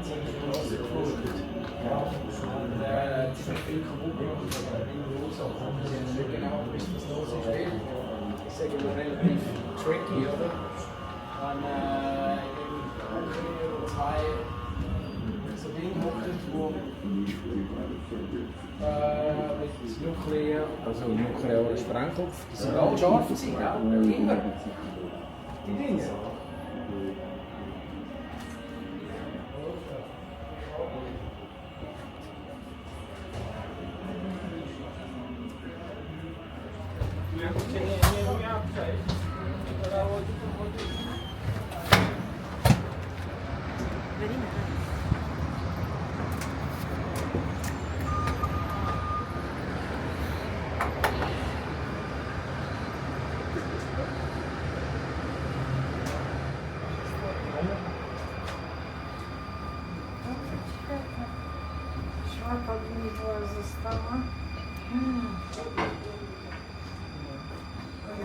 ziemlich große Crew. Und ziemlich viel kaputt gemacht, aber irgendwo so. Wir sehen nicht genau, was los ist. Ich sage immer relativ tricky, oder? Dann in zwei so Dinge hocken, wo mit nuklearen Sprengkopf, die sind alle scharf gewesen, gell? Immer. Die Dinge.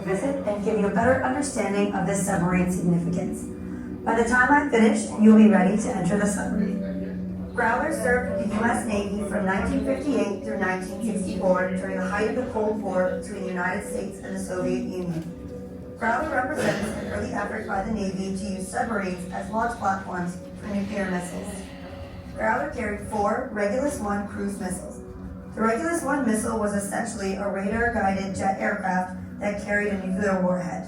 Visit and give you a better understanding of this submarine's significance. By the time I'm finished, you'll be ready to enter the submarine. Growler served the U.S. Navy from 1958 through 1964 during the height of the Cold War between the United States and the Soviet Union. Growler represents an early effort by the Navy to use submarines as launch platforms for nuclear missiles. Growler carried 4 Regulus I cruise missiles. The Regulus I missile was essentially a radar-guided jet aircraft that carried a nuclear warhead.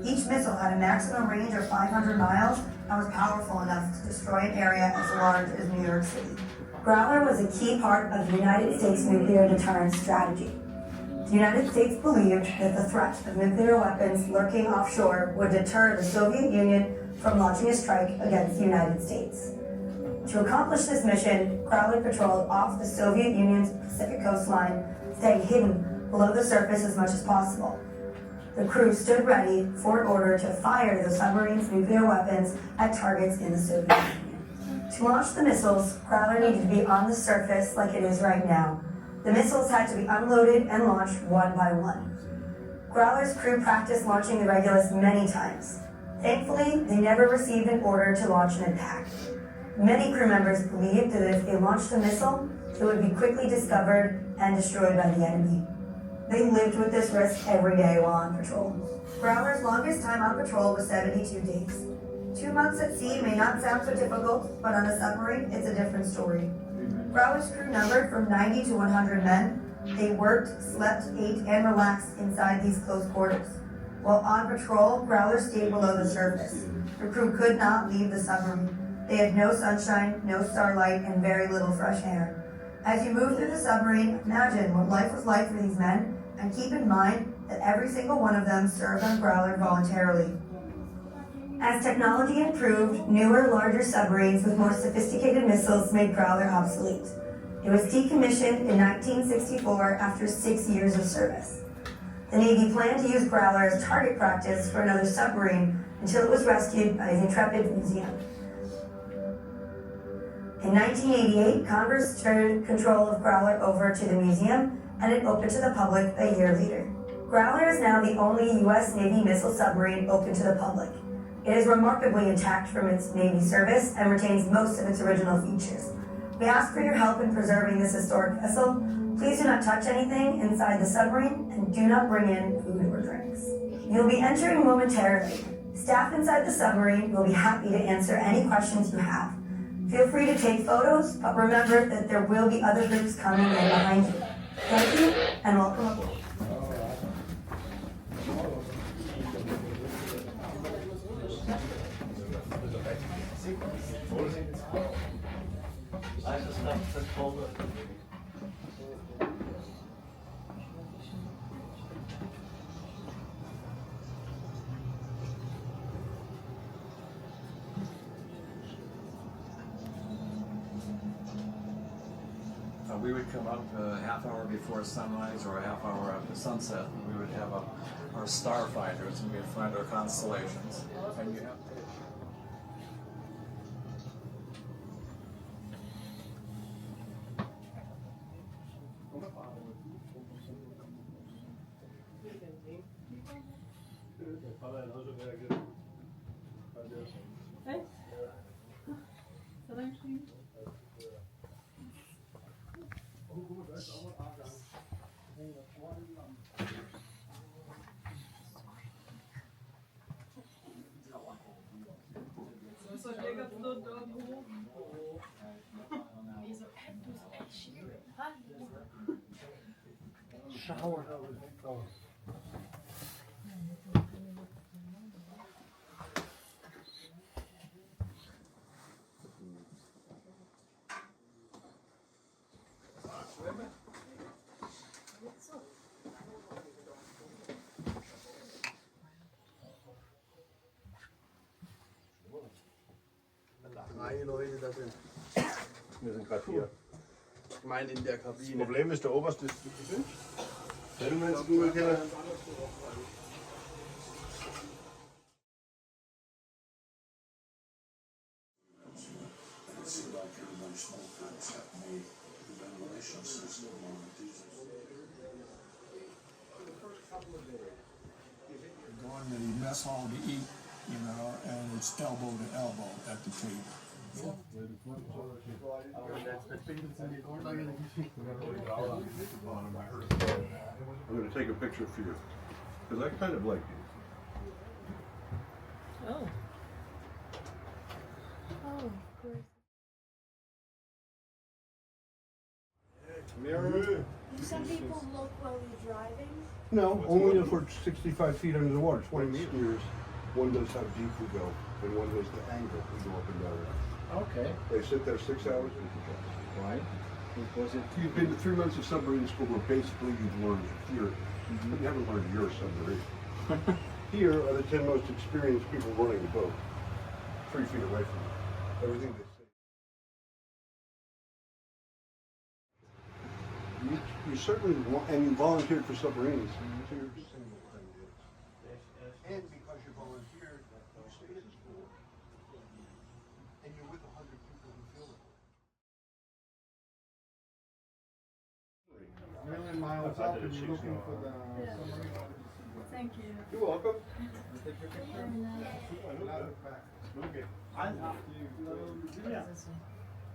Each missile had a maximum range of 500 miles and was powerful enough to destroy an area as large as New York City. Growler was a key part of the United States nuclear deterrence strategy. The United States believed that the threat of nuclear weapons lurking offshore would deter the Soviet Union from launching a strike against the United States. To accomplish this mission, Growler patrolled off the Soviet Union's Pacific coastline, staying hidden below the surface as much as possible. The crew stood ready for an order to fire the submarine's nuclear weapons at targets in the Soviet Union. To launch the missiles, Growler needed to be on the surface like it is right now. The missiles had to be unloaded and launched one by one. Growler's crew practiced launching the Regulus many times. Thankfully, they never received an order to launch an attack. Many crew members believed that if they launched the missile, it would be quickly discovered and destroyed by the enemy. They lived with this risk every day while on patrol. Growler's longest time on patrol was 72 days. 2 months at sea may not sound so difficult, but on a submarine, it's a different story. Growler's crew numbered from 90 to 100 men. They worked, slept, ate, and relaxed inside these close quarters. While on patrol, Growler stayed below the surface. The crew could not leave the submarine. They had no sunshine, no starlight, and very little fresh air. As you move through the submarine, imagine what life was like for these men, and keep in mind that every single one of them served on Growler voluntarily. As technology improved, newer, larger submarines with more sophisticated missiles made Growler obsolete. It was decommissioned in 1964 after 6 years of service. The Navy planned to use Growler as target practice for another submarine until it was rescued by the Intrepid Museum. In 1988, Congress turned control of Growler over to the museum, and it opened to the public a year later. Growler is now the only U.S. Navy missile submarine open to the public. It is remarkably intact from its Navy service and retains most of its original features. We ask for your help in preserving this historic vessel. Please do not touch anything inside the submarine and do not bring in food or drinks. You'll be entering momentarily. Staff inside the submarine will be happy to answer any questions you have. Feel free to take photos, but remember that there will be other groups coming in behind you. Thank you, and welcome aboard. We would come up a half hour before sunrise or a half hour after sunset, and we would have our star finders, and we'd find our constellations. And you have Shower. Nein, Leute, das sind. Wir sind gerade hier. Ich meine in der Das Kabine. Problem ist, der oberste ist Keller. Going to the mess hall to eat, you know, and it's elbow to elbow at the table. I'm going to take a picture for you. Because I kind of like these. Oh. Oh, great. Mirror. Do some people look while you're driving? No, only if we're 65 feet under the water, 20 meters. One does how deep we go, and one does the angle we go up and down. Okay. They sit there 6 hours and Why? Was it? you've been to 3 months of submarine school where basically you've learned theory, but you haven't learned your submarine. Here are the 10 most experienced people running the boat, 3 feet away from you. Everything they say. You certainly and you volunteered for submarines, so you're just saying what kind it is. And because you volunteered, you stay in school, and you're with 100 people who feel it. Million miles up and you're looking for the submarine. Thank you. You're welcome. Okay.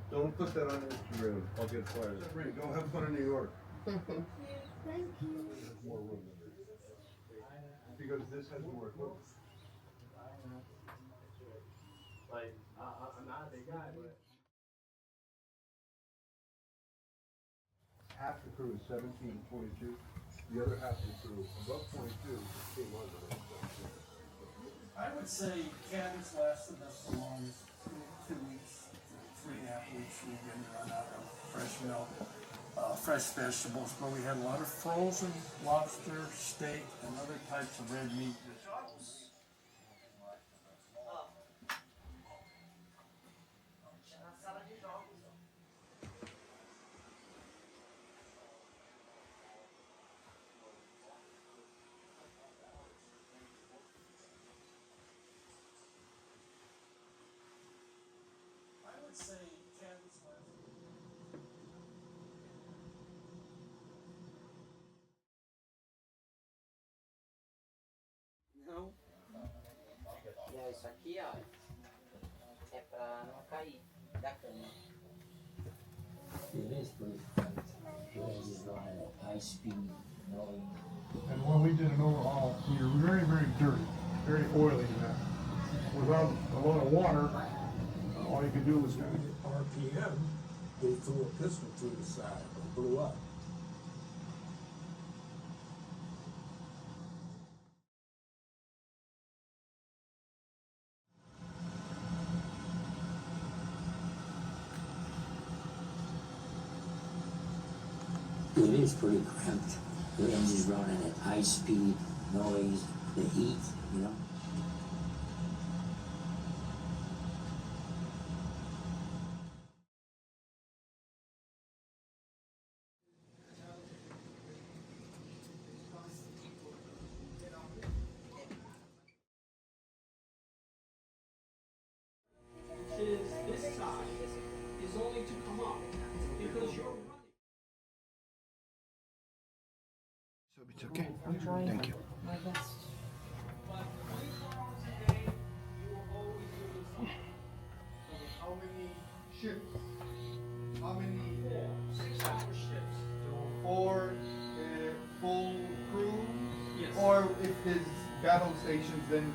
Don't put that on Instagram. I'll get fired. Go have fun in New York. Thank you. There's more room than there. Because this has more equipment. Like, I'm not a big guy, but. Half the crew is 17 to 22. The other half of the crew above 22 came under it. I would say cabins lasted us the longest, 2 weeks, 3.5 weeks. We didn't run out of fresh milk, fresh vegetables, but we had a lot of frozen lobster, steak, and other types of red meat. I would say cabins lasted. Não. E isso aqui, ó, é pra não cair da cama. It is pretty flat. It is on high speed, knowing And when we did an overhaul, we were very, very dirty, very oily in that. Without a lot of water, all you could do was kind of RPM, they threw a pistol through the side and blew up. it is pretty cramped. The engine's running at high speed, noise, the heat, you know. Is this side is only to come up because you're running. So it's okay. Thank you. My best. But 24 hours a day, you will always use how many ships. How many? 6-hour shifts. Four full crew? Yes. Or if there's battle stations, then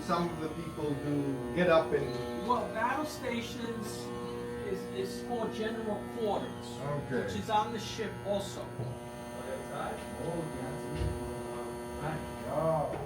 some of the people do get up and. Well, battle stations is called general quarters, Okay. which is on the ship also. Oh,